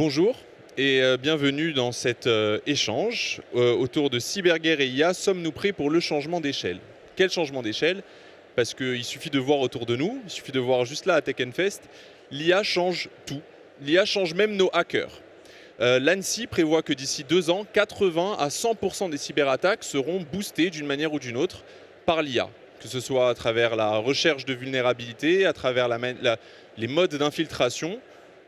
Bonjour et bienvenue dans cet échange autour de cyberguerre et IA. Sommes-nous prêts pour le changement d'échelle? Quel changement d'échelle? Parce qu'il suffit de voir autour de nous, il suffit de voir juste là à Tech Fest, l'IA change tout. L'IA change même nos hackers. L'ANSSI prévoit que d'ici 2 ans, 80 à 100% des cyberattaques seront boostées d'une manière ou d'une autre par l'IA. Que ce soit à travers la recherche de vulnérabilité, à travers les modes d'infiltration,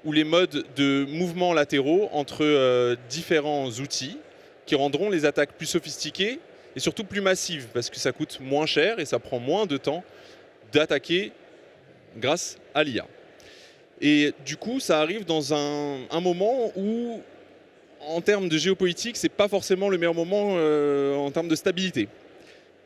ou les modes de mouvements latéraux entre différents outils qui rendront les attaques plus sophistiquées et surtout plus massives parce que ça coûte moins cher et ça prend moins de temps d'attaquer grâce à l'IA. Et du coup, ça arrive dans un moment où, en termes de géopolitique, c'est pas forcément le meilleur moment en termes de stabilité.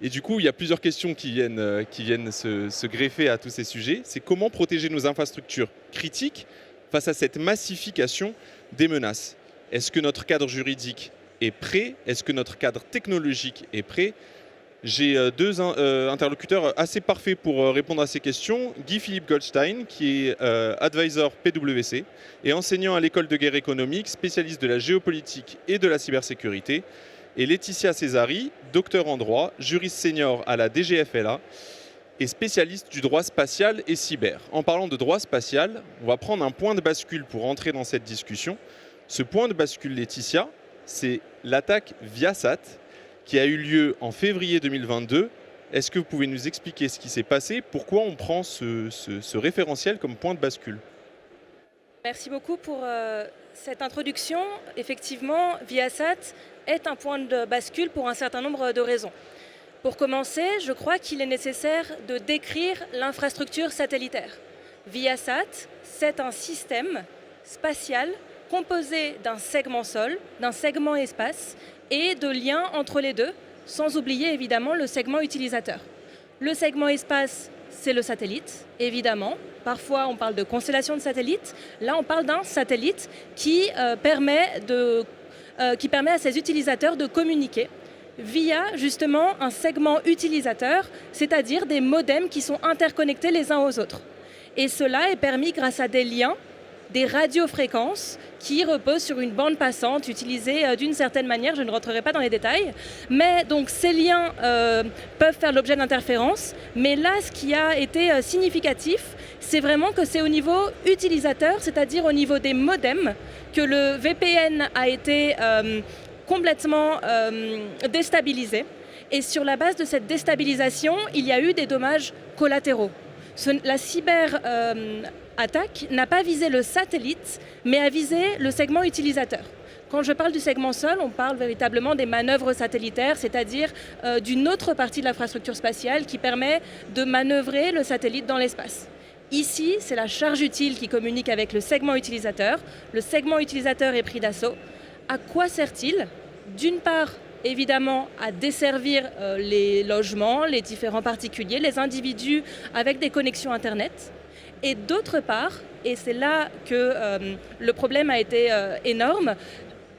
Et du coup, il y a plusieurs questions qui viennent se greffer à tous ces sujets. C'est comment protéger nos infrastructures critiques face à cette massification des menaces. Est-ce que notre cadre juridique est prêt? Est-ce que notre cadre technologique est prêt? J'ai deux interlocuteurs assez parfaits pour répondre à ces questions. Guy-Philippe Goldstein, qui est advisor PwC et enseignant à l'école de guerre économique, spécialiste de la géopolitique et de la cybersécurité. Et Laetitia Césari, docteur en droit, juriste senior à la DGFLA, et spécialiste du droit spatial et cyber. En parlant de droit spatial, on va prendre un point de bascule pour entrer dans cette discussion. Ce point de bascule, Laetitia, c'est l'attaque Viasat qui a eu lieu en février 2022. Est-ce que vous pouvez nous expliquer ce qui s'est passé? Pourquoi on prend ce référentiel comme point de bascule? Merci beaucoup pour cette introduction. Effectivement, Viasat est un point de bascule pour un certain nombre de raisons. Pour commencer, je crois qu'il est nécessaire de décrire l'infrastructure satellitaire. Viasat, c'est un système spatial composé d'un segment sol, d'un segment espace et de liens entre les deux, sans oublier évidemment le segment utilisateur. Le segment espace, c'est le satellite, évidemment. Parfois, on parle de constellation de satellites. Là, on parle d'un satellite qui permet à ses utilisateurs de communiquer via justement un segment utilisateur, c'est-à-dire des modems qui sont interconnectés les uns aux autres. Et cela est permis grâce à des liens, des radiofréquences qui reposent sur une bande passante utilisée d'une certaine manière, je ne rentrerai pas dans les détails, mais donc ces liens peuvent faire l'objet d'interférences, mais là ce qui a été significatif, c'est vraiment que c'est au niveau utilisateur, c'est-à-dire au niveau des modems, que le VPN a été complètement déstabilisé. Et sur la base de cette déstabilisation, il y a eu des dommages collatéraux. La cyber-attaque n'a pas visé le satellite, mais a visé le segment utilisateur. Quand je parle du segment sol, on parle véritablement des manœuvres satellitaires, c'est-à-dire d'une autre partie de l'infrastructure spatiale qui permet de manœuvrer le satellite dans l'espace. Ici, c'est la charge utile qui communique avec le segment utilisateur. Le segment utilisateur est pris d'assaut. À quoi sert-il? D'une part, évidemment, à desservir les logements, les différents particuliers, les individus avec des connexions Internet. Et d'autre part, et c'est là que le problème a été énorme,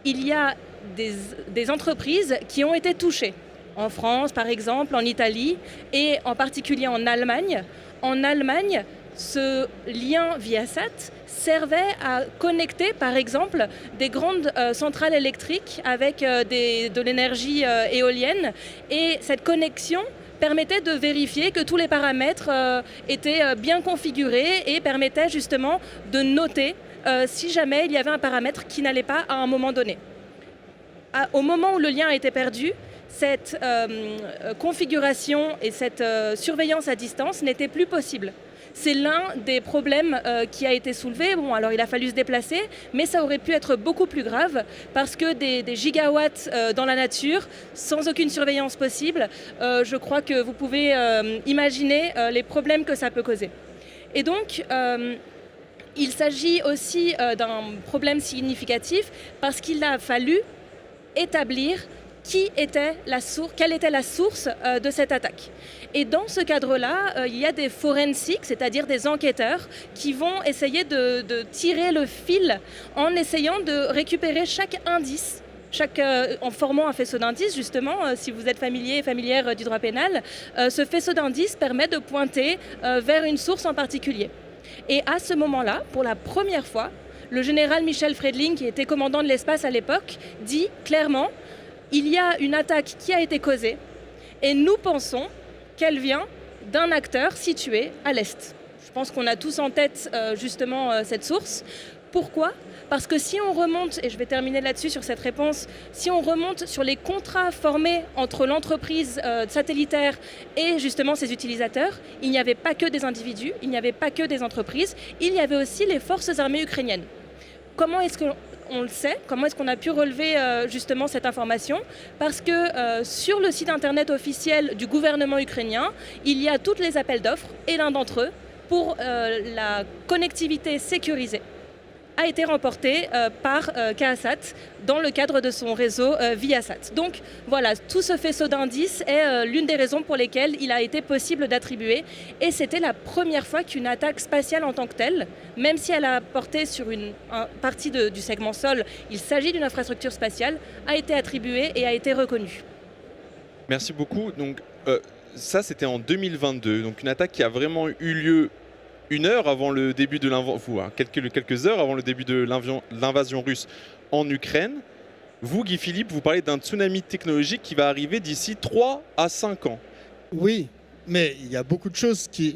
il y a des entreprises qui ont été touchées. En France, par exemple, en Italie et en particulier en Allemagne. En Allemagne, ce lien Viasat servait à connecter, par exemple, des grandes centrales électriques avec de l'énergie éolienne. Et cette connexion permettait de vérifier que tous les paramètres étaient bien configurés et permettait justement de noter si jamais il y avait un paramètre qui n'allait pas à un moment donné. Au moment où le lien a été perdu, cette configuration et cette surveillance à distance n'était plus possible. C'est l'un des problèmes qui a été soulevé. Bon, alors il a fallu se déplacer, mais ça aurait pu être beaucoup plus grave parce que des gigawatts dans la nature, sans aucune surveillance possible, je crois que vous pouvez imaginer les problèmes que ça peut causer. Et donc, il s'agit aussi d'un problème significatif parce qu'il a fallu établir quelle était la source de cette attaque. Et dans ce cadre-là, il y a des forensics, c'est-à-dire des enquêteurs qui vont essayer de tirer le fil en essayant de récupérer chaque indice, en formant un faisceau d'indices, justement, si vous êtes familière du droit pénal, ce faisceau d'indices permet de pointer vers une source en particulier. Et à ce moment-là, pour la première fois, Le général Michel Fredling, qui était commandant de l'espace à l'époque, dit clairement « Il y a une attaque qui a été causée et nous pensons qu'elle vient d'un acteur situé à l'Est. » Je pense qu'on a tous en tête justement cette source. Pourquoi ? Parce que si on remonte, et je vais terminer là-dessus sur cette réponse, si on remonte sur les contrats formés entre l'entreprise satellitaire et justement ses utilisateurs, il n'y avait pas que des individus, il n'y avait pas que des entreprises, il y avait aussi les forces armées ukrainiennes. Comment est-ce qu'on le sait ? Comment est-ce qu'on a pu relever justement cette information ? Parce que sur le site internet officiel du gouvernement ukrainien, il y a tous les appels d'offres, et l'un d'entre eux, pour la connectivité sécurisée, a été remporté par Kasat dans le cadre de son réseau Viasat. Donc voilà, tout ce faisceau d'indices est l'une des raisons pour lesquelles il a été possible d'attribuer. Et c'était la première fois qu'une attaque spatiale en tant que telle, même si elle a porté sur une partie du segment sol, il s'agit d'une infrastructure spatiale, a été attribuée et a été reconnue. Merci beaucoup. Donc ça, c'était en 2022. Donc une attaque qui a vraiment eu lieu une heure avant le début de quelques heures avant le début de l'invasion russe en Ukraine. Vous, Guy-Philippe, vous parlez d'un tsunami technologique qui va arriver d'ici 3 à 5 ans. Oui, mais il y a beaucoup de choses qui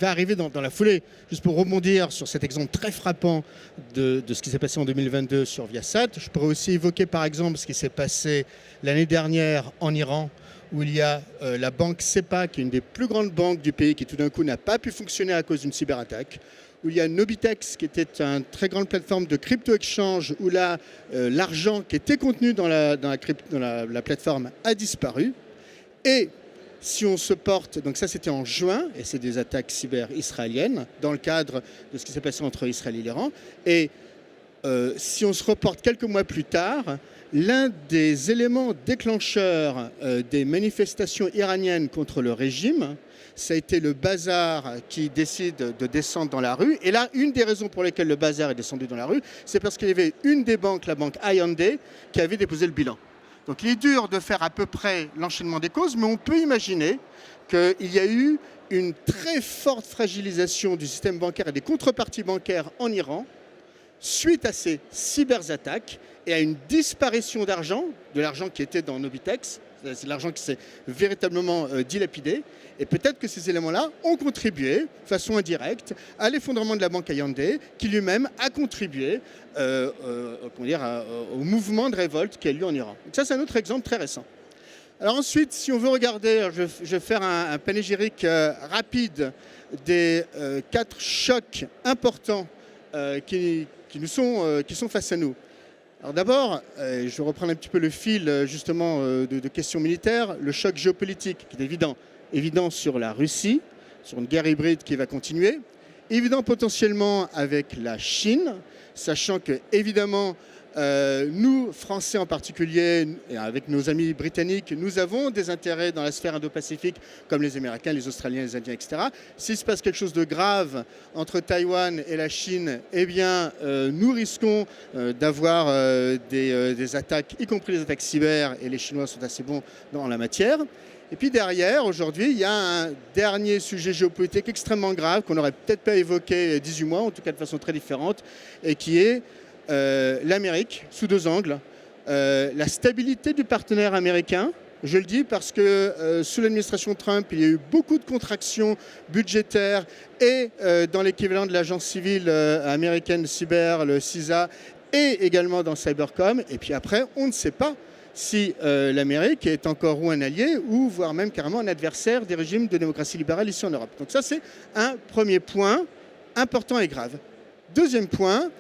vont arriver dans la foulée. Juste pour rebondir sur cet exemple très frappant de ce qui s'est passé en 2022 sur Viasat, je pourrais aussi évoquer par exemple ce qui s'est passé l'année dernière en Iran, où il y a la banque SEPA, qui est une des plus grandes banques du pays, qui tout d'un coup n'a pas pu fonctionner à cause d'une cyberattaque, où il y a Nobitex, qui était une très grande plateforme de crypto-exchange, où là, l'argent qui était contenu dans la plateforme a disparu. Et si on se porte, donc ça c'était en juin, et c'est des attaques cyber israéliennes, dans le cadre de ce qui s'est passé entre Israël et l'Iran, et si on se reporte quelques mois plus tard, l'un des éléments déclencheurs des manifestations iraniennes contre le régime, ça a été le bazar qui décide de descendre dans la rue. Et là, une des raisons pour lesquelles le bazar est descendu dans la rue, c'est parce qu'il y avait une des banques, la banque Hyundai, qui avait déposé le bilan. Donc il est dur de faire à peu près l'enchaînement des causes, mais on peut imaginer qu'il y a eu une très forte fragilisation du système bancaire et des contreparties bancaires en Iran suite à ces cyberattaques et à une disparition d'argent, de l'argent qui était dans Nobitex, c'est l'argent qui s'est véritablement dilapidé. Et peut-être que ces éléments-là ont contribué, de façon indirecte, à l'effondrement de la banque Hyundai, qui lui-même a contribué au mouvement de révolte qui a lieu en Iran. Donc ça, c'est un autre exemple très récent. Alors ensuite, si on veut regarder, je vais faire un panégyrique rapide des 4 chocs importants qui sont face à nous. Alors d'abord, je vais reprendre un petit peu le fil justement de questions militaires, le choc géopolitique qui est évident sur la Russie, sur une guerre hybride qui va continuer, évident potentiellement avec la Chine, sachant que évidemment nous, Français en particulier, et avec nos amis britanniques, nous avons des intérêts dans la sphère Indo-Pacifique, comme les Américains, les Australiens, les Indiens, etc. S'il se passe quelque chose de grave entre Taïwan et la Chine, eh bien, nous risquons d'avoir des attaques, y compris les attaques cyber, et les Chinois sont assez bons dans la matière. Et puis derrière, aujourd'hui, il y a un dernier sujet géopolitique extrêmement grave qu'on n'aurait peut-être pas évoqué 18 mois, en tout cas de façon très différente, et qui est l'Amérique, sous 2 angles. La stabilité du partenaire américain, je le dis parce que sous l'administration Trump, il y a eu beaucoup de contractions budgétaires et dans l'équivalent de l'agence civile américaine cyber, le CISA, et également dans Cybercom. Et puis après, on ne sait pas si l'Amérique est encore ou un allié ou voire même carrément un adversaire des régimes de démocratie libérale ici en Europe. Donc ça, c'est un premier point important et grave. Deuxième point,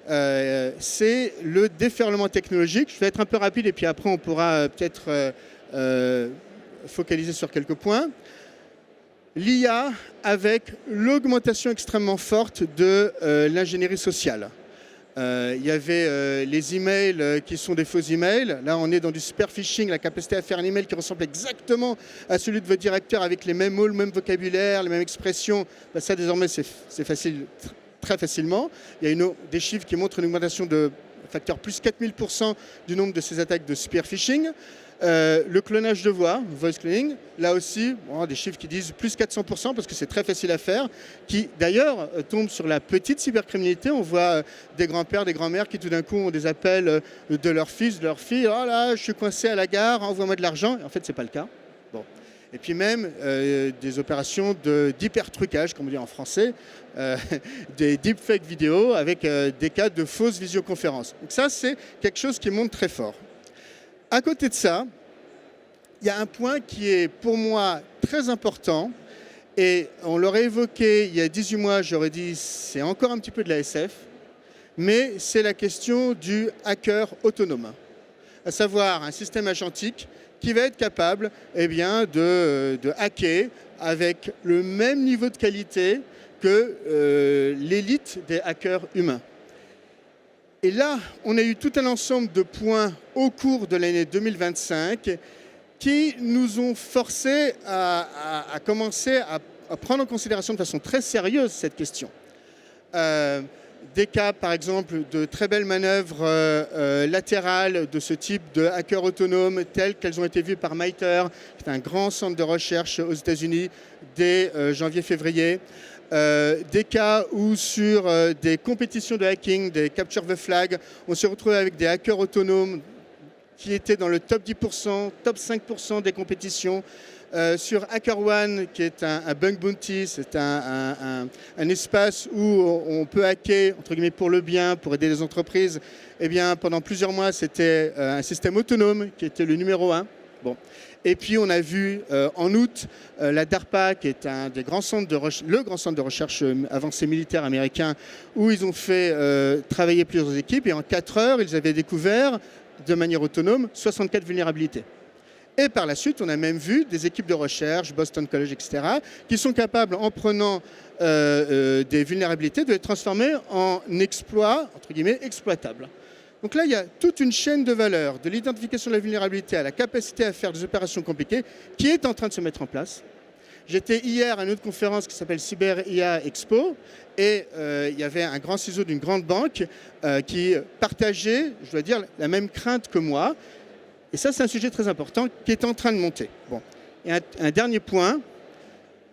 c'est le déferlement technologique. Je vais être un peu rapide et puis après on pourra peut-être focaliser sur quelques points. L'IA avec l'augmentation extrêmement forte de l'ingénierie sociale. Il y avait les emails qui sont des faux emails. Là, on est dans du super phishing, la capacité à faire un email qui ressemble exactement à celui de votre directeur avec les mêmes mots, le même vocabulaire, les mêmes expressions. Ben, ça, désormais, c'est facile, très facilement. Il y a des chiffres qui montrent une augmentation de facteur plus 4000% du nombre de ces attaques de spear phishing. Le clonage de voix, voice cloning, là aussi, bon, des chiffres qui disent plus 400% parce que c'est très facile à faire, qui d'ailleurs tombent sur la petite cybercriminalité. On voit des grands-pères, des grands-mères qui tout d'un coup ont des appels de leur fils, de leur fille. Oh là, je suis coincé à la gare, envoie-moi de l'argent. En fait, c'est pas le cas. Bon. Et puis même des opérations d'hyper-trucage, comme on dit en français, des deepfake vidéos avec des cas de fausses visioconférences. Donc ça, c'est quelque chose qui monte très fort. À côté de ça, il y a un point qui est pour moi très important, et on l'aurait évoqué il y a 18 mois, j'aurais dit c'est encore un petit peu de la SF, mais c'est la question du hacker autonome, à savoir un système agentique qui va être capable de hacker avec le même niveau de qualité que l'élite des hackers humains. Et là, on a eu tout un ensemble de points au cours de l'année 2025 qui nous ont forcés à commencer à prendre en considération de façon très sérieuse cette question. Des cas, par exemple, de très belles manœuvres latérales de ce type de hackers autonomes, telles qu'elles ont été vues par MITRE, qui est un grand centre de recherche aux États-Unis, dès janvier-février. Des cas où sur des compétitions de hacking, des capture the flag, on se retrouve avec des hackers autonomes qui étaient dans le top 10%, top 5% des compétitions. Sur HackerOne, qui est un bug bounty, c'est un espace où on peut hacker, entre guillemets, pour le bien, pour aider les entreprises. Eh bien, pendant plusieurs mois, c'était un système autonome qui était le numéro 1. Bon. Et puis, on a vu en août la DARPA, qui est un des grands centres le grand centre de recherche avancé militaire américain, où ils ont fait travailler plusieurs équipes. Et en 4 heures, ils avaient découvert, de manière autonome, 64 vulnérabilités. Et par la suite, on a même vu des équipes de recherche, Boston College, etc., qui sont capables, en prenant des vulnérabilités, de les transformer en exploits, entre guillemets, exploitables. Donc là, il y a toute une chaîne de valeur, de l'identification de la vulnérabilité à la capacité à faire des opérations compliquées, qui est en train de se mettre en place. J'étais hier à une autre conférence qui s'appelle Cyber IA Expo, et il y avait un grand ciseau d'une grande banque qui partageait, je dois dire, la même crainte que moi. Et ça, c'est un sujet très important qui est en train de monter. Bon. Et un dernier point,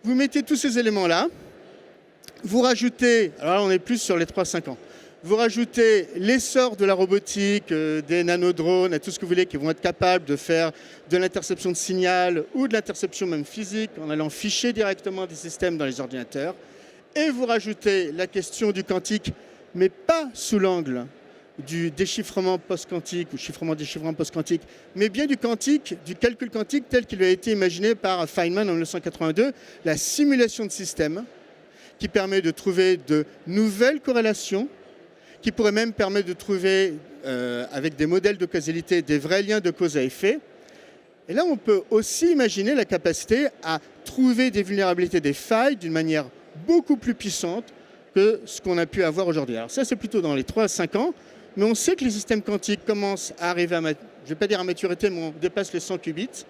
vous mettez tous ces éléments-là, vous rajoutez, alors là, on est plus sur les 3-5 ans, vous rajoutez l'essor de la robotique, des nanodrones, tout ce que vous voulez, qui vont être capables de faire de l'interception de signal ou de l'interception même physique en allant ficher directement des systèmes dans les ordinateurs. Et vous rajoutez la question du quantique, mais pas sous l'angle du déchiffrement post-quantique ou chiffrement-déchiffrement post-quantique, mais bien du quantique, du calcul quantique tel qu'il a été imaginé par Feynman en 1982, la simulation de systèmes qui permet de trouver de nouvelles corrélations, qui pourrait même permettre de trouver, avec des modèles de causalité, des vrais liens de cause à effet. Et là, on peut aussi imaginer la capacité à trouver des vulnérabilités, des failles d'une manière beaucoup plus puissante que ce qu'on a pu avoir aujourd'hui. Alors ça, c'est plutôt dans les 3 à 5 ans, mais on sait que les systèmes quantiques commencent à arriver je ne vais pas dire à maturité, mais on dépasse les 100 qubits.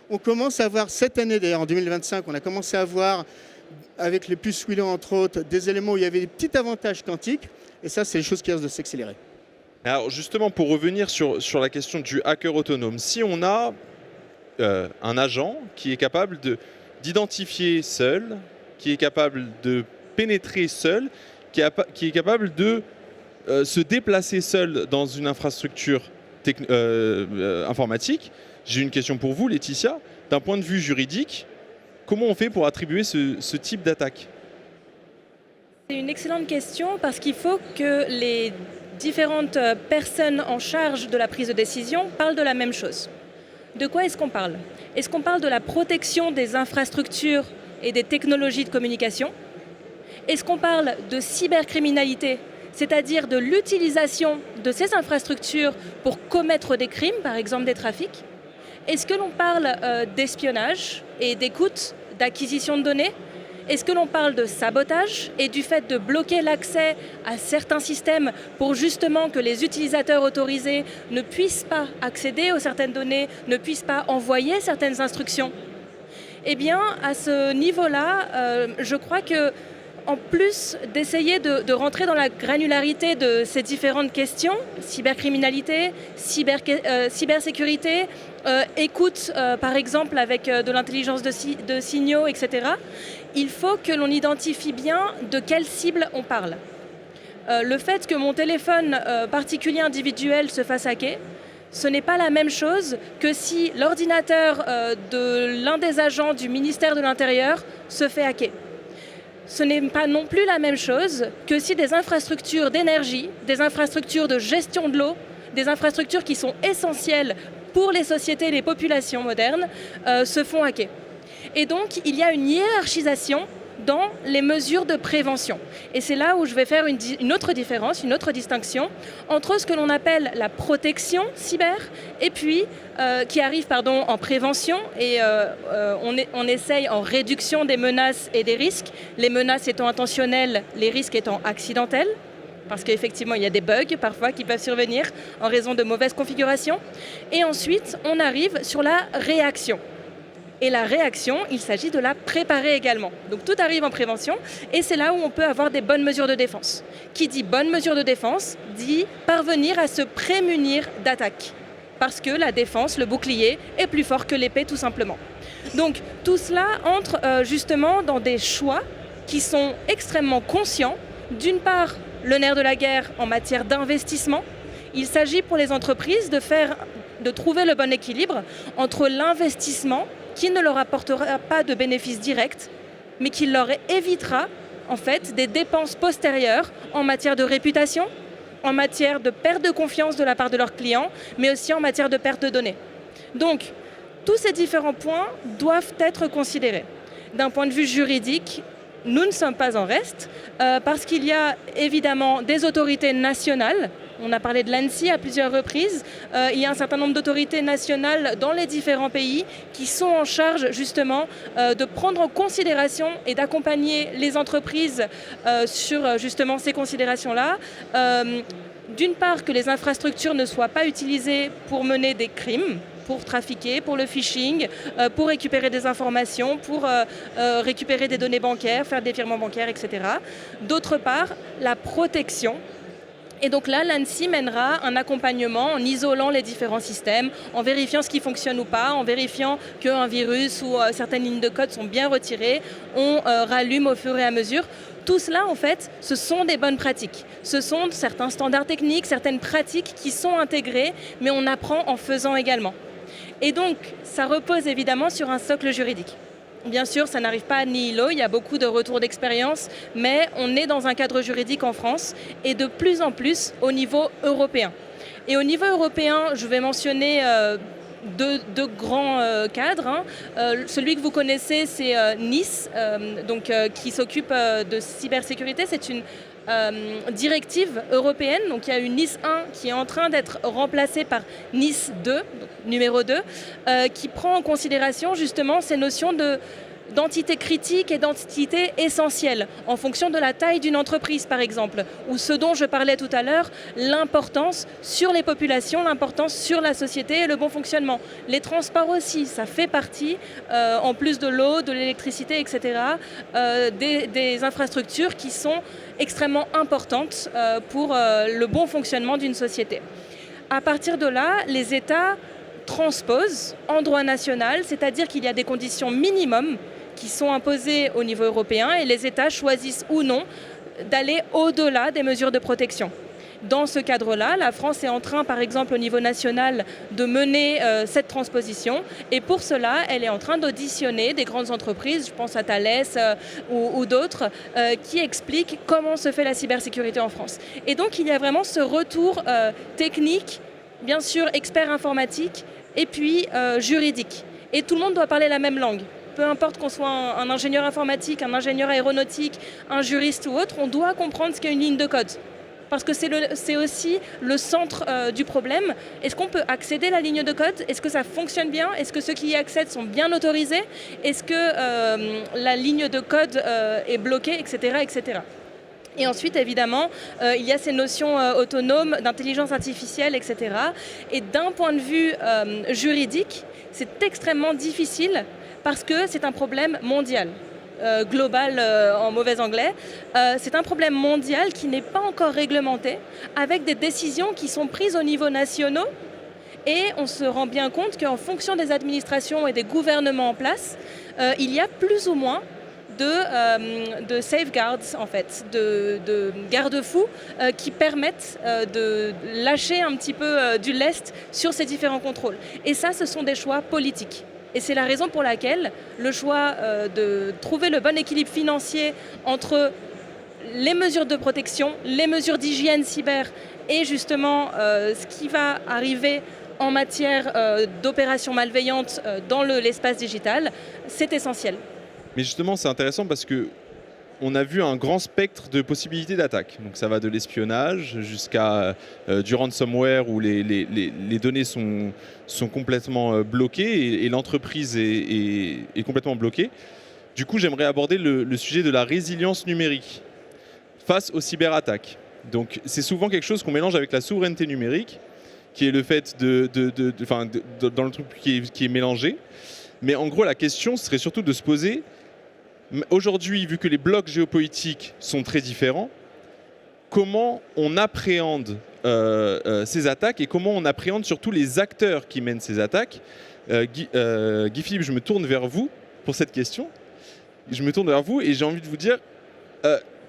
On commence à avoir, cette année d'ailleurs, en 2025, on a commencé à voir, avec les puces Willow entre autres, des éléments où il y avait des petits avantages quantiques, et ça, c'est les choses qui risquent de s'accélérer. Alors justement, pour revenir sur la question du hacker autonome, si on a un agent qui est capable d'identifier seul, qui est capable de pénétrer seul, qui est capable de se déplacer seul dans une infrastructure informatique, j'ai une question pour vous, Laetitia. D'un point de vue juridique, comment on fait pour attribuer ce type d'attaque ? C'est une excellente question parce qu'il faut que les différentes personnes en charge de la prise de décision parlent de la même chose. De quoi est-ce qu'on parle ? Est-ce qu'on parle de la protection des infrastructures et des technologies de communication ? Est-ce qu'on parle de cybercriminalité, c'est-à-dire de l'utilisation de ces infrastructures pour commettre des crimes, par exemple des trafics ? Est-ce que l'on parle d'espionnage et d'écoute, d'acquisition de données ? Est-ce que l'on parle de sabotage et du fait de bloquer l'accès à certains systèmes pour justement que les utilisateurs autorisés ne puissent pas accéder aux certaines données, ne puissent pas envoyer certaines instructions ? Eh bien, à ce niveau-là, je crois que En plus d'essayer de rentrer dans la granularité de ces différentes questions, cybercriminalité, cybersécurité, écoute par exemple avec de l'intelligence de signaux, etc., il faut que l'on identifie bien de quelle cible on parle. Le fait que mon téléphone particulier individuel se fasse hacker, ce n'est pas la même chose que si l'ordinateur de l'un des agents du ministère de l'Intérieur se fait hacker. Ce n'est pas non plus la même chose que si des infrastructures d'énergie, des infrastructures de gestion de l'eau, des infrastructures qui sont essentielles pour les sociétés et les populations modernes se font hacker. Et donc, il y a une hiérarchisation dans les mesures de prévention. Et c'est là où je vais faire une autre différence, une autre distinction entre ce que l'on appelle la protection cyber et puis qui arrive en prévention et on essaye en réduction des menaces et des risques, les menaces étant intentionnelles, les risques étant accidentels, parce qu'effectivement il y a des bugs parfois qui peuvent survenir en raison de mauvaises configurations. Et ensuite on arrive sur la réaction. Et la réaction, il s'agit de la préparer également. Donc tout arrive en prévention et c'est là où on peut avoir des bonnes mesures de défense. Qui dit bonnes mesures de défense dit parvenir à se prémunir d'attaques. Parce que la défense, le bouclier, est plus fort que l'épée tout simplement. Donc tout cela entre justement dans des choix qui sont extrêmement conscients. D'une part, le nerf de la guerre en matière d'investissement. Il s'agit pour les entreprises de trouver le bon équilibre entre l'investissement qui ne leur apportera pas de bénéfices directs, mais qui leur évitera en fait des dépenses postérieures en matière de réputation, en matière de perte de confiance de la part de leurs clients, mais aussi en matière de perte de données. Donc, tous ces différents points doivent être considérés. D'un point de vue juridique, nous ne sommes pas en reste, parce qu'il y a évidemment des autorités nationales. On a parlé de l'ANSSI à plusieurs reprises. Il y a un certain nombre d'autorités nationales dans les différents pays qui sont en charge justement de prendre en considération et d'accompagner les entreprises sur justement ces considérations-là. D'une part, que les infrastructures ne soient pas utilisées pour mener des crimes, pour trafiquer, pour le phishing, pour récupérer des informations, pour récupérer des données bancaires, faire des virements bancaires, etc. D'autre part, la protection. Et donc là, l'ANSSI mènera un accompagnement en isolant les différents systèmes, en vérifiant ce qui fonctionne ou pas, en vérifiant qu'un virus ou certaines lignes de code sont bien retirées. On rallume au fur et à mesure. Tout cela, en fait, ce sont des bonnes pratiques. Ce sont certains standards techniques, certaines pratiques qui sont intégrées, mais on apprend en faisant également. Et donc, ça repose évidemment sur un socle juridique. Bien sûr, ça n'arrive pas à nihilo, il y a beaucoup de retours d'expérience, mais on est dans un cadre juridique en France et de plus en plus au niveau européen. Et au niveau européen, je vais mentionner deux grands cadres. Celui que vous connaissez, c'est NIS, qui s'occupe de cybersécurité. C'est une directive européenne. Donc il y a une NIS 1 qui est en train d'être remplacée par NIS 2, donc numéro 2, qui prend en considération justement ces notions d'entité critique et d'entité essentielle, en fonction de la taille d'une entreprise par exemple, ou ce dont je parlais tout à l'heure, l'importance sur les populations, l'importance sur la société et le bon fonctionnement. Les transports aussi, ça fait partie, en plus de l'eau, de l'électricité, etc., des infrastructures qui sont extrêmement importantes pour le bon fonctionnement d'une société. À partir de là, les États transposent en droit national, c'est-à-dire qu'il y a des conditions minimums qui sont imposées au niveau européen et les États choisissent ou non d'aller au-delà des mesures de protection. Dans ce cadre-là, la France est en train, par exemple, au niveau national, de mener cette transposition. Et pour cela, elle est en train d'auditionner des grandes entreprises, je pense à Thales ou d'autres, qui expliquent comment se fait la cybersécurité en France. Et donc, il y a vraiment ce retour technique, bien sûr, expert informatique, et puis juridique. Et tout le monde doit parler la même langue. Peu importe qu'on soit un ingénieur informatique, un ingénieur aéronautique, un juriste ou autre, on doit comprendre ce qu'est une ligne de code. Parce que c'est aussi le centre du problème. Est-ce qu'on peut accéder à la ligne de code? Est-ce que ça fonctionne bien? Est-ce que ceux qui y accèdent sont bien autorisés? Est-ce que la ligne de code est bloquée, etc., etc. Et ensuite, évidemment, il y a ces notions autonomes d'intelligence artificielle, etc. Et d'un point de vue juridique, c'est extrêmement difficile parce que c'est un problème mondial. global en mauvais anglais. C'est un problème mondial qui n'est pas encore réglementé, avec des décisions qui sont prises au niveau national. Et on se rend bien compte qu'en fonction des administrations et des gouvernements en place, il y a plus ou moins de safeguards, en fait, de garde-fous qui permettent de lâcher un petit peu du lest sur ces différents contrôles. Et ça, ce sont des choix politiques. Et c'est la raison pour laquelle le choix de trouver le bon équilibre financier entre les mesures de protection, les mesures d'hygiène cyber et justement ce qui va arriver en matière d'opérations malveillantes dans l'espace digital, c'est essentiel. Mais justement, c'est intéressant parce que on a vu un grand spectre de possibilités d'attaque. Donc ça va de l'espionnage jusqu'à du ransomware où les données sont complètement bloquées et l'entreprise est complètement bloquée. Du coup, j'aimerais aborder le sujet de la résilience numérique face aux cyberattaques. Donc c'est souvent quelque chose qu'on mélange avec la souveraineté numérique, qui est le fait dans le truc qui est mélangé. Mais en gros, la question serait surtout de se poser, aujourd'hui, vu que les blocs géopolitiques sont très différents, comment on appréhende ces attaques et comment on appréhende surtout les acteurs qui mènent ces attaques. Guy-Philippe, je me tourne vers vous pour cette question. Je me tourne vers vous et j'ai envie de vous dire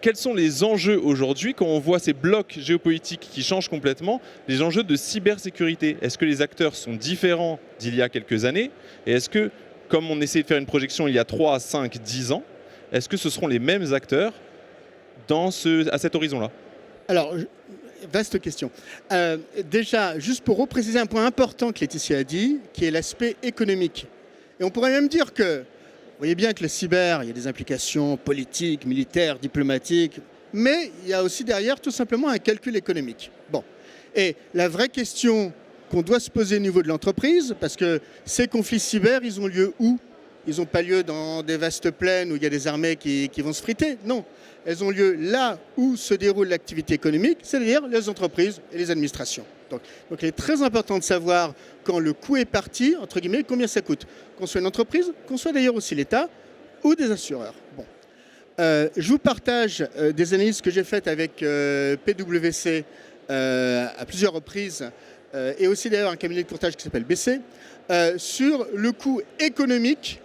quels sont les enjeux aujourd'hui quand on voit ces blocs géopolitiques qui changent complètement, les enjeux de cybersécurité. Est-ce que les acteurs sont différents d'il y a quelques années? Et est-ce que, comme on essayait de faire une projection il y a 3, 5, 10 ans, est-ce que ce seront les mêmes acteurs à cet horizon-là? Alors, vaste question. Déjà, juste pour repréciser un point important que Laetitia a dit, qui est l'aspect économique. Et on pourrait même dire que, vous voyez bien que le cyber, il y a des implications politiques, militaires, diplomatiques, mais il y a aussi derrière tout simplement un calcul économique. Bon. Et la vraie question qu'on doit se poser au niveau de l'entreprise, parce que ces conflits cyber, ils ont lieu où? Ils n'ont pas lieu dans des vastes plaines où il y a des armées qui vont se friter. Non, elles ont lieu là où se déroule l'activité économique, c'est-à-dire les entreprises et les administrations. Donc il est très important de savoir quand le coût est parti, entre guillemets, combien ça coûte. Qu'on soit une entreprise, qu'on soit d'ailleurs aussi l'État ou des assureurs. Bon. Je vous partage des analyses que j'ai faites avec PwC à plusieurs reprises et aussi d'ailleurs un cabinet de courtage qui s'appelle BC sur le coût économique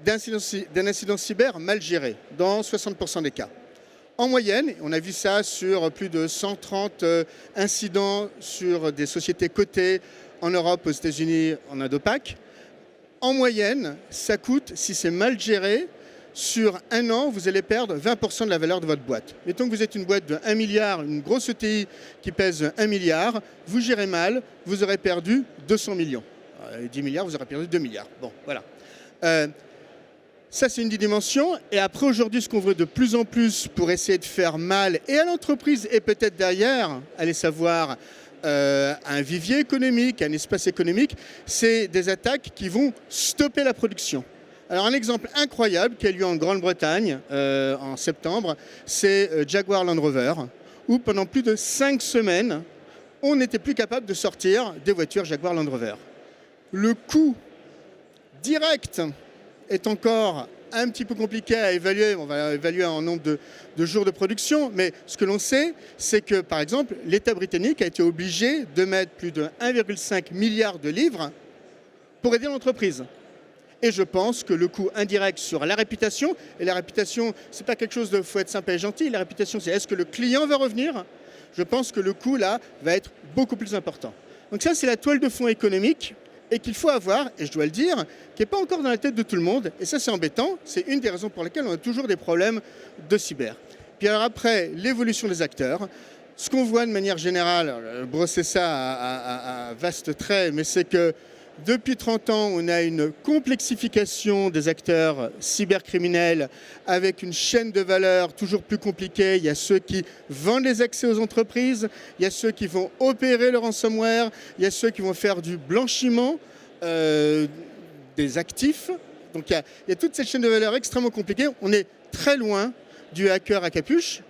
d'un incident cyber mal géré dans 60% des cas. En moyenne, on a vu ça sur plus de 130 incidents sur des sociétés cotées en Europe, aux États-Unis, en Indo-Pac. En moyenne, ça coûte, si c'est mal géré, sur un an, vous allez perdre 20% de la valeur de votre boîte. Mettons que vous êtes une boîte de 1 milliard, une grosse ETI qui pèse 1 milliard, vous gérez mal, vous aurez perdu 200 millions. 10 milliards, vous aurez perdu 2 milliards. Bon, voilà. Ça, c'est une des dimensions. Et après, aujourd'hui, ce qu'on veut de plus en plus pour essayer de faire mal, et à l'entreprise, et peut-être derrière, allez savoir, un vivier économique, un espace économique, c'est des attaques qui vont stopper la production. Alors, un exemple incroyable qui a lieu en Grande-Bretagne en septembre, c'est Jaguar Land Rover, où pendant plus de 5 semaines, on n'était plus capable de sortir des voitures Jaguar Land Rover. Le coût direct est encore un petit peu compliqué à évaluer. On va évaluer en nombre de jours de production. Mais ce que l'on sait, c'est que, par exemple, l'État britannique a été obligé de mettre plus de 1,5 milliard de livres pour aider l'entreprise. Et je pense que le coût indirect sur la réputation, et la réputation, c'est pas quelque chose de faut être sympa et gentil, la réputation, c'est est-ce que le client va revenir? Je pense que le coût, là, va être beaucoup plus important. Donc ça, c'est la toile de fond économique et qu'il faut avoir, et je dois le dire, qui n'est pas encore dans la tête de tout le monde. Et ça, c'est embêtant. C'est une des raisons pour lesquelles on a toujours des problèmes de cyber. Puis alors après, l'évolution des acteurs. Ce qu'on voit de manière générale, brosser ça à vaste trait, mais c'est que depuis 30 ans, on a une complexification des acteurs cybercriminels avec une chaîne de valeur toujours plus compliquée. Il y a ceux qui vendent les accès aux entreprises, il y a ceux qui vont opérer le ransomware, il y a ceux qui vont faire du blanchiment des actifs. Donc il y a toute cette chaîne de valeur extrêmement compliquée. On est très loin du hacker à capuche,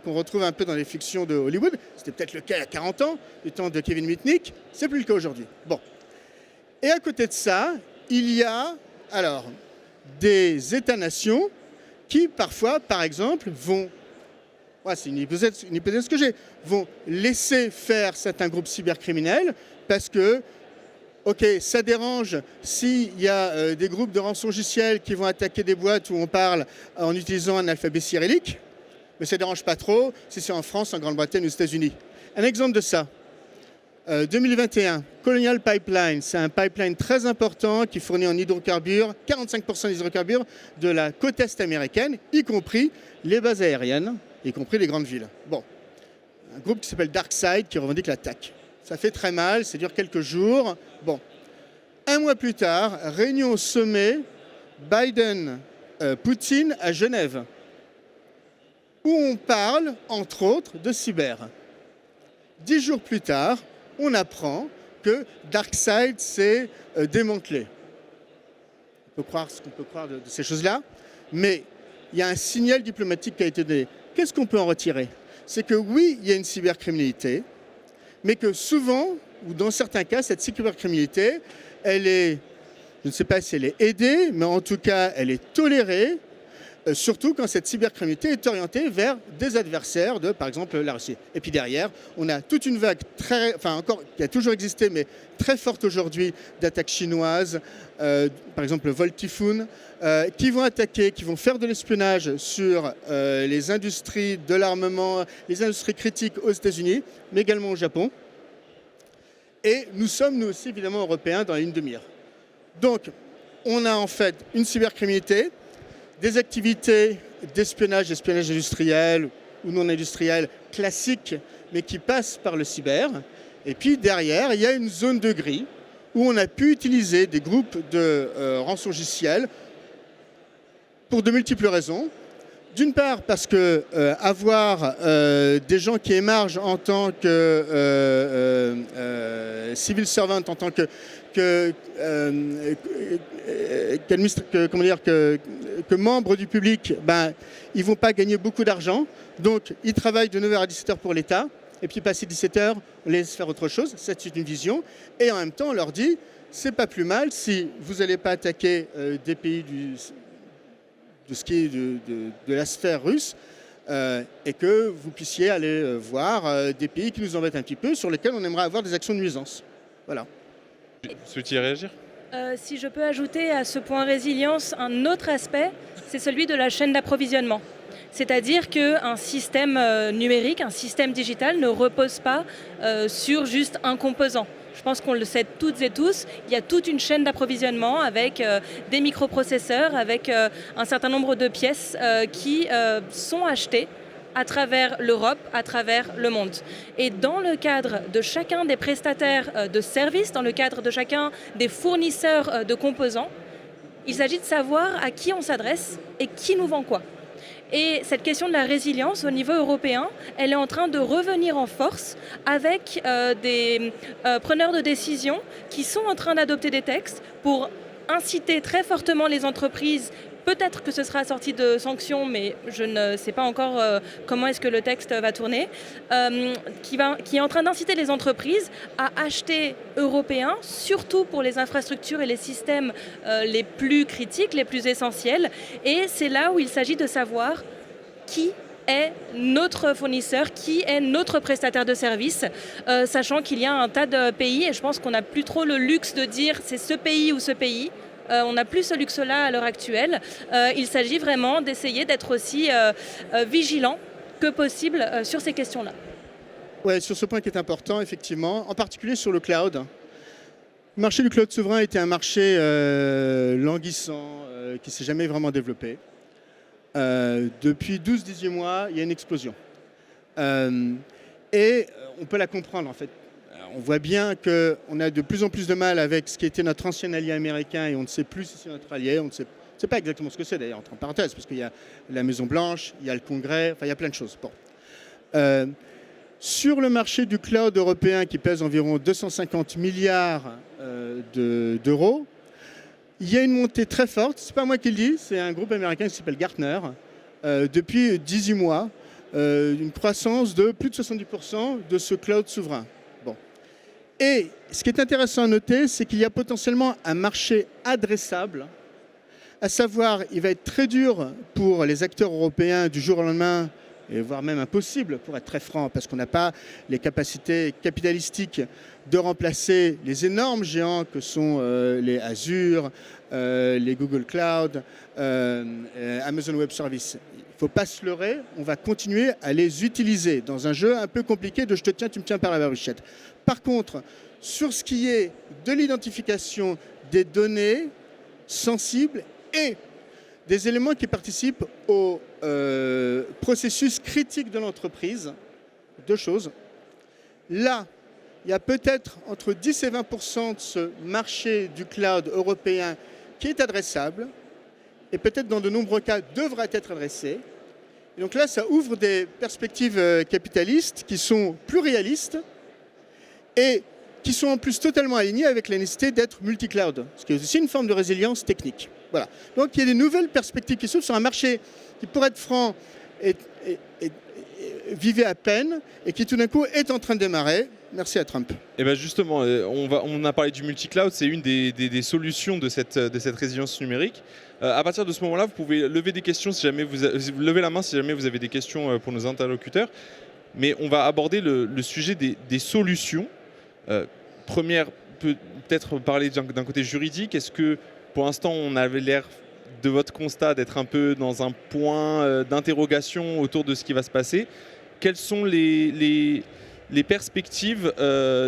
qu'on retrouve un peu dans les fictions de Hollywood. C'était peut-être le cas il y a 40 ans, du temps de Kevin Mitnick. C'est plus le cas aujourd'hui. Bon. Et à côté de ça, il y a alors des États-nations qui parfois, par exemple, c'est une hypothèse que j'ai, vont laisser faire certains groupes cybercriminels parce que, ok, ça dérange s'il y a des groupes de rançongiciels qui vont attaquer des boîtes où on parle en utilisant un alphabet cyrillique, mais ça ne dérange pas trop si c'est en France, en Grande-Bretagne ou aux États-Unis. Un exemple de ça, 2021, Colonial Pipeline, c'est un pipeline très important qui fournit en hydrocarbures 45% des hydrocarbures de la côte est américaine, y compris les bases aériennes, y compris les grandes villes. Bon, un groupe qui s'appelle DarkSide qui revendique l'attaque. Ça fait très mal, ça dure quelques jours. Bon, un mois plus tard, réunion au sommet Biden-Poutine à Genève, où on parle, entre autres, de cyber. 10 jours plus tard, on apprend que DarkSide s'est démantelé. On peut croire ce qu'on peut croire de ces choses-là, mais il y a un signal diplomatique qui a été donné. Qu'est-ce qu'on peut en retirer? C'est que oui, il y a une cybercriminalité, mais que souvent, ou dans certains cas, cette cybercriminalité, elle est, je ne sais pas si elle est aidée, mais en tout cas, elle est tolérée, surtout quand cette cybercriminalité est orientée vers des adversaires de, par exemple, la Russie. Et puis derrière, on a toute une vague qui a toujours existé, mais très forte aujourd'hui, d'attaques chinoises, par exemple le vol Typhoon, qui vont attaquer, qui vont faire de l'espionnage sur les industries de l'armement, les industries critiques aux États-Unis, mais également au Japon. Et nous sommes, nous aussi, évidemment, européens dans la ligne de mire. Donc, on a en fait une cybercriminalité, des activités d'espionnage industriel ou non industriel classiques, mais qui passent par le cyber. Et puis derrière, il y a une zone de gris où on a pu utiliser des groupes de rançongiciels pour de multiples raisons. D'une part, parce que avoir des gens qui émargent en tant que civil servant, en tant que membres du public, ils ne vont pas gagner beaucoup d'argent. Donc, ils travaillent de 9h à 17h pour l'État. Et puis, passé 17h, on les laisse faire autre chose. C'est une vision. Et en même temps, on leur dit, c'est pas plus mal si vous n'allez pas attaquer des pays de ce qui est de la sphère russe et que vous puissiez aller voir des pays qui nous embêtent un petit peu, sur lesquels on aimerait avoir des actions de nuisance. Voilà. Vous souhaitiez réagir ? Si je peux ajouter à ce point résilience un autre aspect, c'est celui de la chaîne d'approvisionnement. C'est-à-dire qu'un système numérique, un système digital ne repose pas sur juste un composant. Je pense qu'on le sait toutes et tous, il y a toute une chaîne d'approvisionnement avec des microprocesseurs, avec un certain nombre de pièces qui sont achetées à travers l'Europe, à travers le monde. Et dans le cadre de chacun des prestataires de services, dans le cadre de chacun des fournisseurs de composants, il s'agit de savoir à qui on s'adresse et qui nous vend quoi. Et cette question de la résilience au niveau européen, elle est en train de revenir en force avec des preneurs de décision qui sont en train d'adopter des textes pour inciter très fortement les entreprises. Peut-être que ce sera assorti de sanctions, mais je ne sais pas encore comment est-ce que le texte va tourner, qui est en train d'inciter les entreprises à acheter européen, surtout pour les infrastructures et les systèmes les plus critiques, les plus essentiels. Et c'est là où il s'agit de savoir qui est notre fournisseur, qui est notre prestataire de service, sachant qu'il y a un tas de pays, et je pense qu'on n'a plus trop le luxe de dire c'est ce pays ou ce pays. On n'a plus ce luxe-là à l'heure actuelle. Il s'agit vraiment d'essayer d'être aussi vigilant que possible sur ces questions-là. Oui, sur ce point qui est important, effectivement, en particulier sur le cloud. Le marché du cloud souverain était un marché languissant, qui ne s'est jamais vraiment développé. Depuis 12-18 mois, il y a une explosion. Et on peut la comprendre, en fait. On voit bien qu'on a de plus en plus de mal avec ce qui était notre ancien allié américain et on ne sait plus si c'est notre allié. On ne sait pas exactement ce que c'est d'ailleurs, entre parenthèses, parce qu'il y a la Maison-Blanche, il y a le Congrès, enfin il y a plein de choses. Bon. Sur le marché du cloud européen qui pèse environ 250 milliards d'euros, il y a une montée très forte. Ce n'est pas moi qui le dis, c'est un groupe américain qui s'appelle Gartner. Depuis 18 mois, une croissance de plus de 70% de ce cloud souverain. Et ce qui est intéressant à noter, c'est qu'il y a potentiellement un marché adressable à savoir, il va être très dur pour les acteurs européens du jour au lendemain, et voire même impossible, pour être très franc, parce qu'on n'a pas les capacités capitalistiques de remplacer les énormes géants que sont les Azure, les Google Cloud, Amazon Web Services. Il ne faut pas se leurrer, on va continuer à les utiliser dans un jeu un peu compliqué de je te tiens, tu me tiens par la baruchette. Par contre, sur ce qui est de l'identification des données sensibles et des éléments qui participent au processus critique de l'entreprise, deux choses. Là, il y a peut-être entre 10 et 20% de ce marché du cloud européen qui est adressable et peut-être dans de nombreux cas devra être adressé. Et donc là, ça ouvre des perspectives capitalistes qui sont plus réalistes et qui sont en plus totalement alignées avec la nécessité d'être multi-cloud, ce qui est aussi une forme de résilience technique. Voilà. Donc il y a des nouvelles perspectives qui s'ouvrent sur un marché qui, pour être franc, vivait à peine et qui tout d'un coup est en train de démarrer. Merci à Trump. Et bien justement, on a parlé du multi-cloud, c'est une des solutions de cette résilience numérique. À partir de ce moment-là, vous pouvez lever des questions si jamais vous levez la main si jamais vous avez des questions pour nos interlocuteurs. Mais on va aborder le sujet des solutions. Première, peut-être parler d'un côté juridique. Est-ce que pour l'instant, on avait l'air de votre constat d'être un peu dans un point d'interrogation autour de ce qui va se passer? Quelles sont les perspectives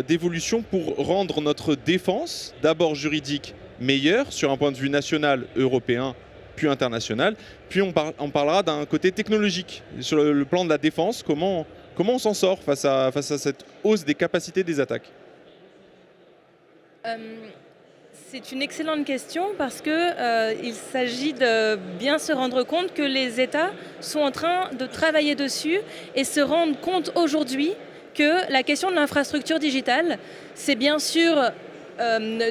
d'évolution pour rendre notre défense, d'abord juridique, meilleure sur un point de vue national, européen, puis international. Puis on parlera d'un côté technologique, sur le plan de la défense, comment on s'en sort face à cette hausse des capacités des attaques? C'est une excellente question parce qu'il s'agit de bien se rendre compte que les États sont en train de travailler dessus et se rendent compte aujourd'hui que la question de l'infrastructure digitale, c'est bien sûr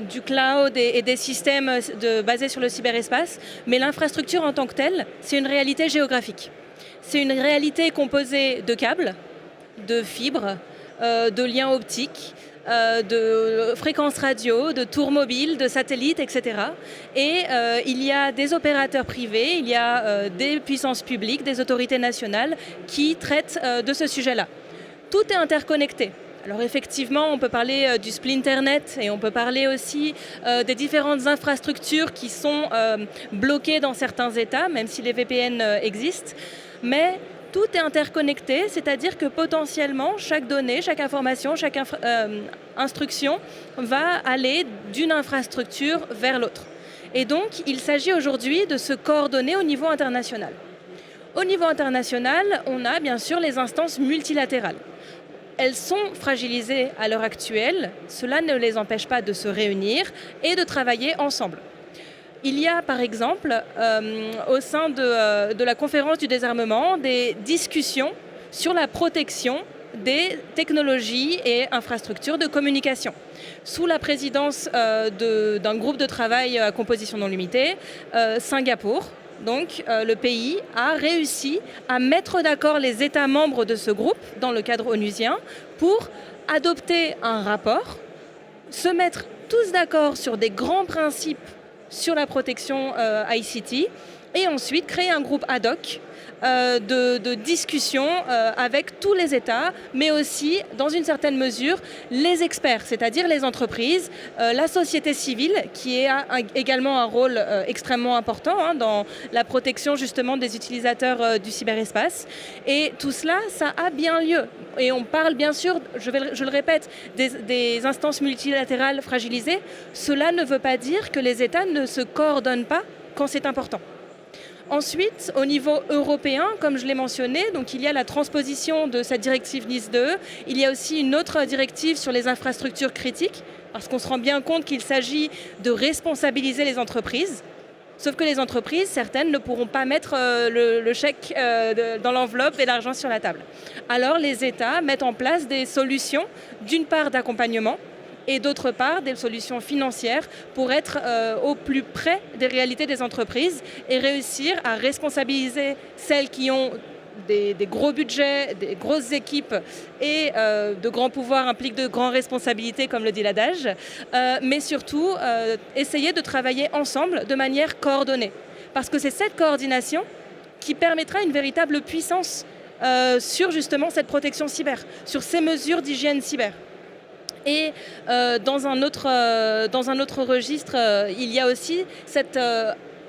du cloud et des systèmes basés sur le cyberespace, mais l'infrastructure en tant que telle, c'est une réalité géographique. C'est une réalité composée de câbles, de fibres, de liens optiques, de fréquences radio, de tours mobiles, de satellites, etc. Et il y a des opérateurs privés, il y a des puissances publiques, des autorités nationales qui traitent de ce sujet-là. Tout est interconnecté. Alors effectivement, on peut parler du splinternet et on peut parler aussi des différentes infrastructures qui sont bloquées dans certains États, même si les VPN existent. Mais tout est interconnecté, c'est-à-dire que potentiellement, chaque donnée, chaque information, chaque instruction va aller d'une infrastructure vers l'autre. Et donc, il s'agit aujourd'hui de se coordonner au niveau international. Au niveau international, on a bien sûr les instances multilatérales. Elles sont fragilisées à l'heure actuelle, cela ne les empêche pas de se réunir et de travailler ensemble. Il y a par exemple au sein de la conférence du désarmement des discussions sur la protection des technologies et infrastructures de communication. Sous la présidence d'un groupe de travail à composition non limitée, Singapour, donc le pays a réussi à mettre d'accord les États membres de ce groupe dans le cadre onusien pour adopter un rapport, se mettre tous d'accord sur des grands principes sur la protection ICT et ensuite créer un groupe ad hoc de discussion avec tous les États, mais aussi, dans une certaine mesure, les experts, c'est-à-dire les entreprises, la société civile, qui a également un rôle extrêmement important dans la protection justement des utilisateurs du cyberespace. Et tout cela, ça a bien lieu. Et on parle bien sûr, je le répète, des instances multilatérales fragilisées. Cela ne veut pas dire que les États ne se coordonnent pas quand c'est important. Ensuite, au niveau européen, comme je l'ai mentionné, donc il y a la transposition de cette directive NIS 2. Il y a aussi une autre directive sur les infrastructures critiques, parce qu'on se rend bien compte qu'il s'agit de responsabiliser les entreprises. Sauf que les entreprises, certaines, ne pourront pas mettre le chèque dans l'enveloppe et l'argent sur la table. Alors les États mettent en place des solutions, d'une part d'accompagnement, et d'autre part des solutions financières pour être au plus près des réalités des entreprises et réussir à responsabiliser celles qui ont des gros budgets, des grosses équipes et de grands pouvoirs impliquent de grandes responsabilités, comme le dit l'adage, mais surtout essayer de travailler ensemble de manière coordonnée. Parce que c'est cette coordination qui permettra une véritable puissance sur justement cette protection cyber, sur ces mesures d'hygiène cyber. Et dans un autre registre, il y a aussi cette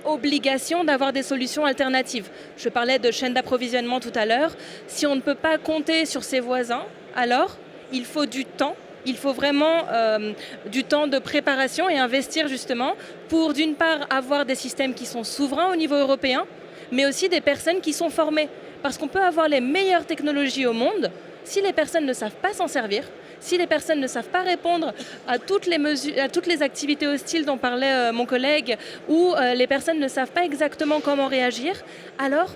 obligation d'avoir des solutions alternatives. Je parlais de chaîne d'approvisionnement tout à l'heure. Si on ne peut pas compter sur ses voisins, alors il faut du temps. Il faut vraiment du temps de préparation et investir justement pour d'une part avoir des systèmes qui sont souverains au niveau européen, mais aussi des personnes qui sont formées. Parce qu'on peut avoir les meilleures technologies au monde, si les personnes ne savent pas s'en servir, si les personnes ne savent pas répondre à toutes les activités hostiles dont parlait mon collègue, ou les personnes ne savent pas exactement comment réagir, alors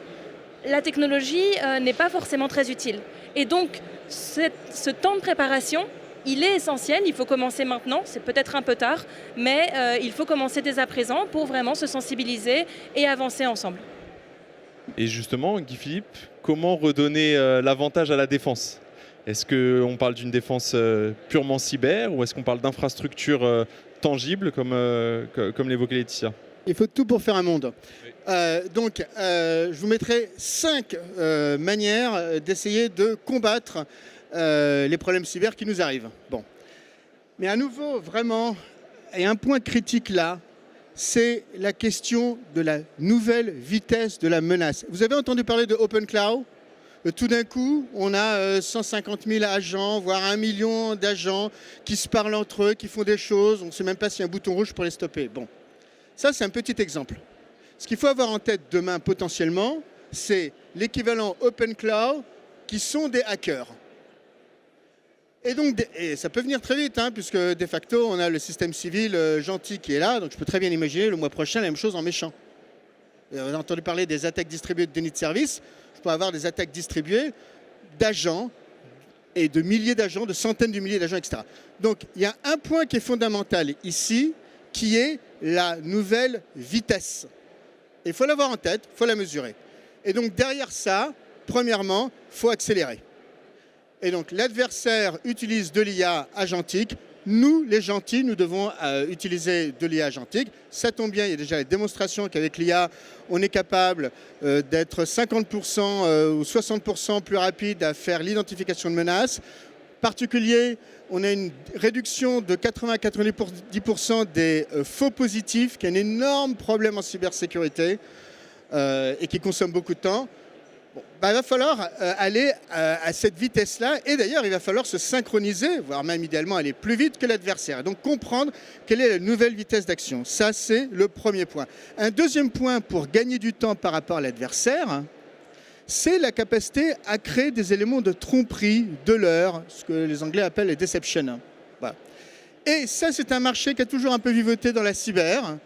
la technologie n'est pas forcément très utile. Et donc, ce temps de préparation, il est essentiel, il faut commencer maintenant, c'est peut-être un peu tard, mais il faut commencer dès à présent pour vraiment se sensibiliser et avancer ensemble. Et justement, Guy-Philippe, comment redonner l'avantage à la défense ? Est-ce qu'on parle d'une défense purement cyber ou est-ce qu'on parle d'infrastructures tangibles comme l'évoquait Laetitia ? Il faut tout pour faire un monde. Oui. Je vous mettrai 5 manières d'essayer de combattre les problèmes cyber qui nous arrivent. Bon. Mais à nouveau, vraiment, et un point critique là, c'est la question de la nouvelle vitesse de la menace. Vous avez entendu parler de Open Cloud ? Tout d'un coup, on a 150 000 agents, voire 1 million d'agents qui se parlent entre eux, qui font des choses. On ne sait même pas s'il y a un bouton rouge pour les stopper. Bon, ça c'est un petit exemple. Ce qu'il faut avoir en tête demain potentiellement, c'est l'équivalent Open Cloud qui sont des hackers. Et donc, ça peut venir très vite, puisque de facto, on a le système civil gentil qui est là. Donc je peux très bien imaginer le mois prochain la même chose en méchant. Vous avez entendu parler des attaques distribuées de déni de service. Je peux avoir des attaques distribuées d'agents et de milliers d'agents, de centaines de milliers d'agents, etc. Donc il y a un point qui est fondamental ici, qui est la nouvelle vitesse. Il faut l'avoir en tête, il faut la mesurer. Et donc derrière ça, premièrement, il faut accélérer. Et donc l'adversaire utilise de l'IA agentique. Nous, les gentils, nous devons utiliser de l'IA agentique. Ça tombe bien, il y a déjà les démonstrations qu'avec l'IA, on est capable d'être 50% ou 60% plus rapide à faire l'identification de menaces. En particulier, on a une réduction de 80-90% des faux positifs, qui est un énorme problème en cybersécurité et qui consomme beaucoup de temps. Bon, il va falloir aller à cette vitesse-là, et d'ailleurs il va falloir se synchroniser, voire même idéalement aller plus vite que l'adversaire. Donc comprendre quelle est la nouvelle vitesse d'action. Ça, c'est le premier point. Un deuxième point pour gagner du temps par rapport à l'adversaire, c'est la capacité à créer des éléments de tromperie, de leurre, ce que les Anglais appellent les deception. Voilà. Et ça, c'est un marché qui a toujours un peu vivoté dans la cyber,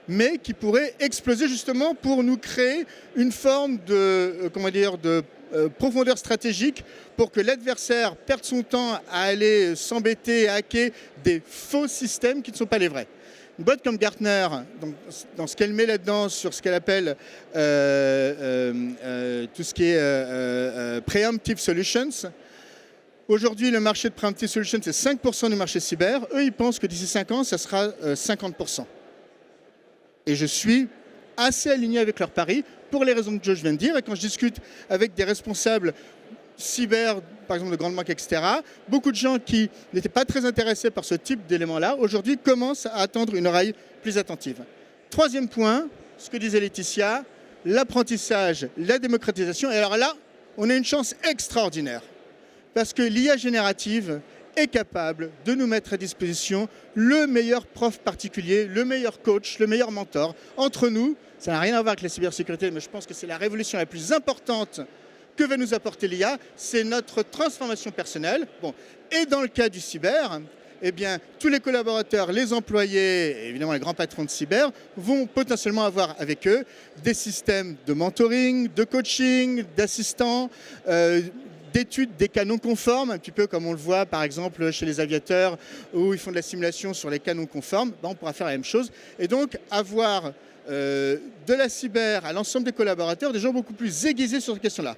mais qui pourrait exploser justement pour nous créer une forme de, profondeur stratégique pour que l'adversaire perde son temps à aller s'embêter, à hacker des faux systèmes qui ne sont pas les vrais. Une boîte comme Gartner, dans ce qu'elle met là-dedans sur ce qu'elle appelle tout ce qui est Preemptive Solutions, aujourd'hui le marché de Preemptive Solutions c'est 5% du marché cyber. Eux, ils pensent que d'ici 5 ans, ça sera 50%. Et je suis assez aligné avec leur pari pour les raisons que je viens de dire. Et quand je discute avec des responsables cyber, par exemple de grandes banques, etc., beaucoup de gens qui n'étaient pas très intéressés par ce type d'éléments-là, aujourd'hui commencent à attendre une oreille plus attentive. Troisième point, ce que disait Laetitia, l'apprentissage, la démocratisation. Et alors là, on a une chance extraordinaire. Parce que l'IA générative est capable de nous mettre à disposition le meilleur prof particulier, le meilleur coach, le meilleur mentor. Entre nous, ça n'a rien à voir avec la cybersécurité, mais je pense que c'est la révolution la plus importante que va nous apporter l'IA, c'est notre transformation personnelle. Bon. Et dans le cas du cyber, eh bien, tous les collaborateurs, les employés, et évidemment les grands patrons de cyber, vont potentiellement avoir avec eux des systèmes de mentoring, de coaching, d'assistants, d'études des canons conformes, un petit peu comme on le voit par exemple chez les aviateurs où ils font de la simulation sur les canons conformes, on pourra faire la même chose. Et donc avoir de la cyber à l'ensemble des collaborateurs, des gens beaucoup plus aiguisés sur cette question-là.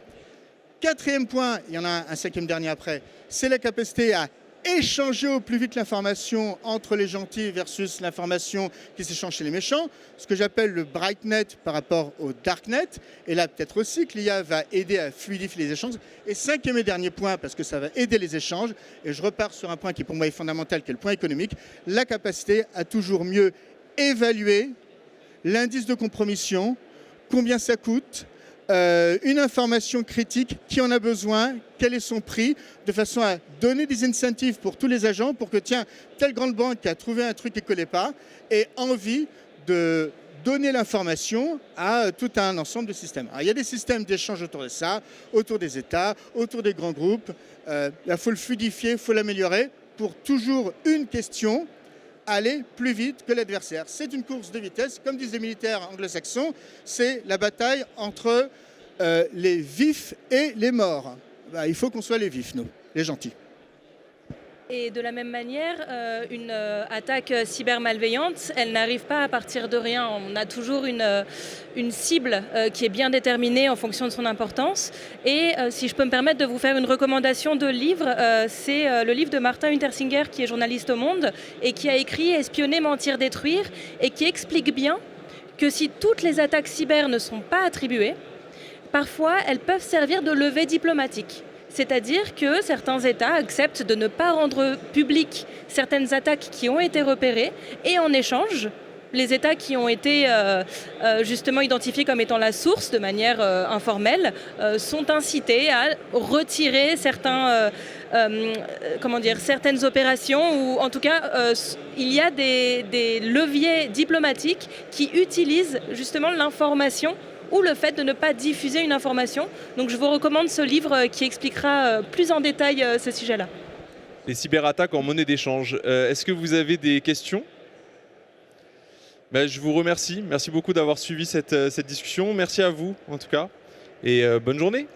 Quatrième point, il y en a un cinquième dernier après, c'est la capacité à échanger au plus vite l'information entre les gentils versus l'information qui s'échange chez les méchants, ce que j'appelle le brightnet par rapport au darknet. Et là, peut-être aussi que l'IA va aider à fluidifier les échanges. Et cinquième et dernier point, parce que ça va aider les échanges, et je repars sur un point qui pour moi est fondamental, qui est le point économique, la capacité à toujours mieux évaluer l'indice de compromission, combien ça coûte, une information critique, qui en a besoin, quel est son prix, de façon à donner des incentives pour tous les agents, pour que, tiens, telle grande banque qui a trouvé un truc qui ne collait pas, ait envie de donner l'information à tout un ensemble de systèmes. Alors, il y a des systèmes d'échange autour de ça, autour des États, autour des grands groupes. Il faut le fluidifier, il faut l'améliorer pour toujours une question, aller plus vite que l'adversaire. C'est une course de vitesse, comme disent les militaires anglo-saxons, c'est la bataille entre les vifs et les morts. Il faut qu'on soit les vifs, nous, les gentils. Et de la même manière, une attaque cybermalveillante, elle n'arrive pas à partir de rien. On a toujours une cible qui est bien déterminée en fonction de son importance. Et si je peux me permettre de vous faire une recommandation de livre, c'est le livre de Martin Untersinger, qui est journaliste au Monde, et qui a écrit « Espionner, mentir, détruire », et qui explique bien que si toutes les attaques cyber ne sont pas attribuées, parfois elles peuvent servir de levée diplomatique. C'est-à-dire que certains États acceptent de ne pas rendre publiques certaines attaques qui ont été repérées et en échange, les États qui ont été justement identifiés comme étant la source de manière informelle sont incités à retirer certaines opérations ou en tout cas il y a des leviers diplomatiques qui utilisent justement l'information ou le fait de ne pas diffuser une information. Donc je vous recommande ce livre qui expliquera plus en détail ce sujet-là. Les cyberattaques en monnaie d'échange. Est-ce que vous avez des questions ? Je vous remercie. Merci beaucoup d'avoir suivi cette discussion. Merci à vous en tout cas. Et bonne journée.